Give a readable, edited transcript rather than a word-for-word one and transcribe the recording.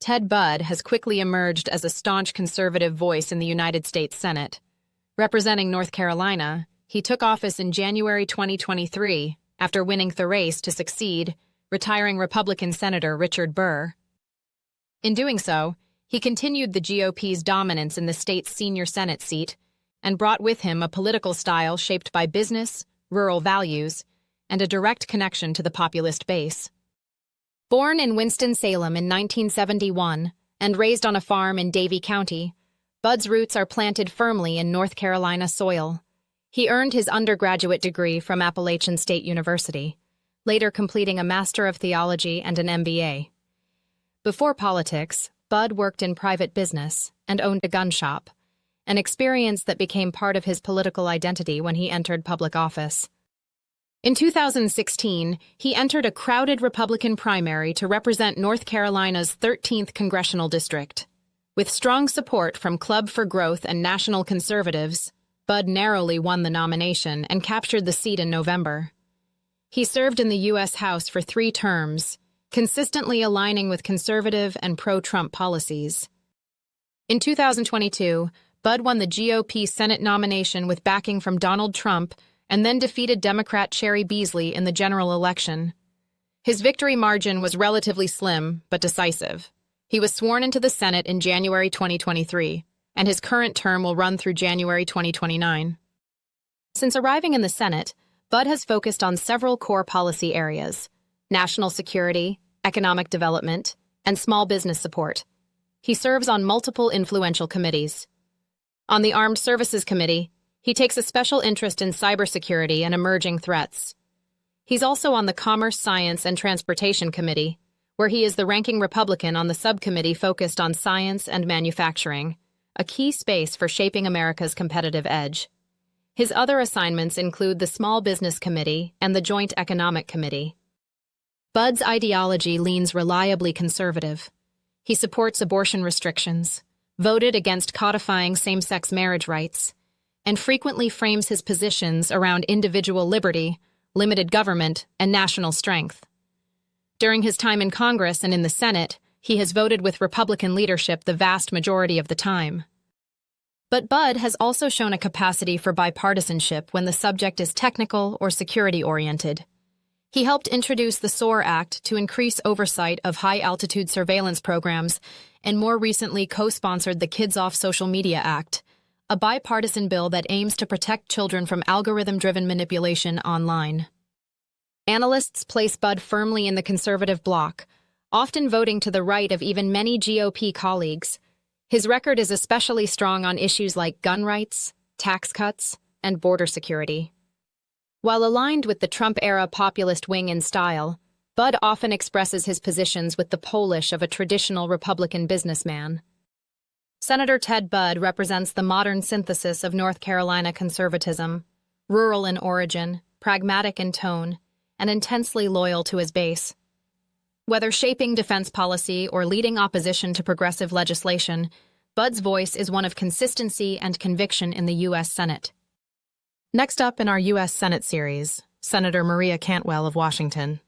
Ted Budd has quickly emerged as a staunch conservative voice in the United States Senate. Representing North Carolina, he took office in January 2023 after winning the race to succeed retiring Republican Senator Richard Burr. In doing so, he continued the GOP's dominance in the state's senior Senate seat and brought with him a political style shaped by business, rural values, and a direct connection to the populist base. Born in Winston-Salem in 1971 and raised on a farm in Davie County, Budd's roots are planted firmly in North Carolina soil. He earned his undergraduate degree from Appalachian State University, later completing a Master of Theology and an MBA. Before politics, Budd worked in private business and owned a gun shop, an experience that became part of his political identity when he entered public office. In 2016, he entered a crowded Republican primary to represent North Carolina's 13th congressional district. With strong support from Club for Growth and national conservatives, Budd narrowly won the nomination and captured the seat in November. He served in the U.S. House for 3 terms, consistently aligning with conservative and pro-Trump policies. In 2022, Budd won the GOP Senate nomination with backing from Donald Trump and then defeated Democrat Cheri Beasley in the general election. His victory margin was relatively slim, but decisive. He was sworn into the Senate in January 2023, and his current term will run through January 2029. Since arriving in the Senate, Budd has focused on several core policy areas: national security, economic development, and small business support. He serves on multiple influential committees. On the Armed Services Committee, he takes a special interest in cybersecurity and emerging threats. He's also on the Commerce, Science, and Transportation Committee, where he is the ranking Republican on the subcommittee focused on science and manufacturing, a key space for shaping America's competitive edge. His other assignments include the Small Business Committee and the Joint Economic Committee. Budd's ideology leans reliably conservative. He supports abortion restrictions, voted against codifying same-sex marriage rights, and frequently frames his positions around individual liberty, limited government, and national strength. During his time in Congress and in the Senate, he has voted with Republican leadership the vast majority of the time. But Budd has also shown a capacity for bipartisanship when the subject is technical or security-oriented. He helped introduce the SOAR Act to increase oversight of high-altitude surveillance programs and more recently co-sponsored the Kids Off Social Media Act, a bipartisan bill that aims to protect children from algorithm-driven manipulation online. Analysts place Budd firmly in the conservative bloc, often voting to the right of even many GOP colleagues. His record is especially strong on issues like gun rights, tax cuts, and border security. While aligned with the Trump-era populist wing in style, Budd often expresses his positions with the polish of a traditional Republican businessman. Senator Ted Budd represents the modern synthesis of North Carolina conservatism, rural in origin, pragmatic in tone, and intensely loyal to his base. Whether shaping defense policy or leading opposition to progressive legislation, Budd's voice is one of consistency and conviction in the U.S. Senate. Next up in our U.S. Senate series, Senator Maria Cantwell of Washington.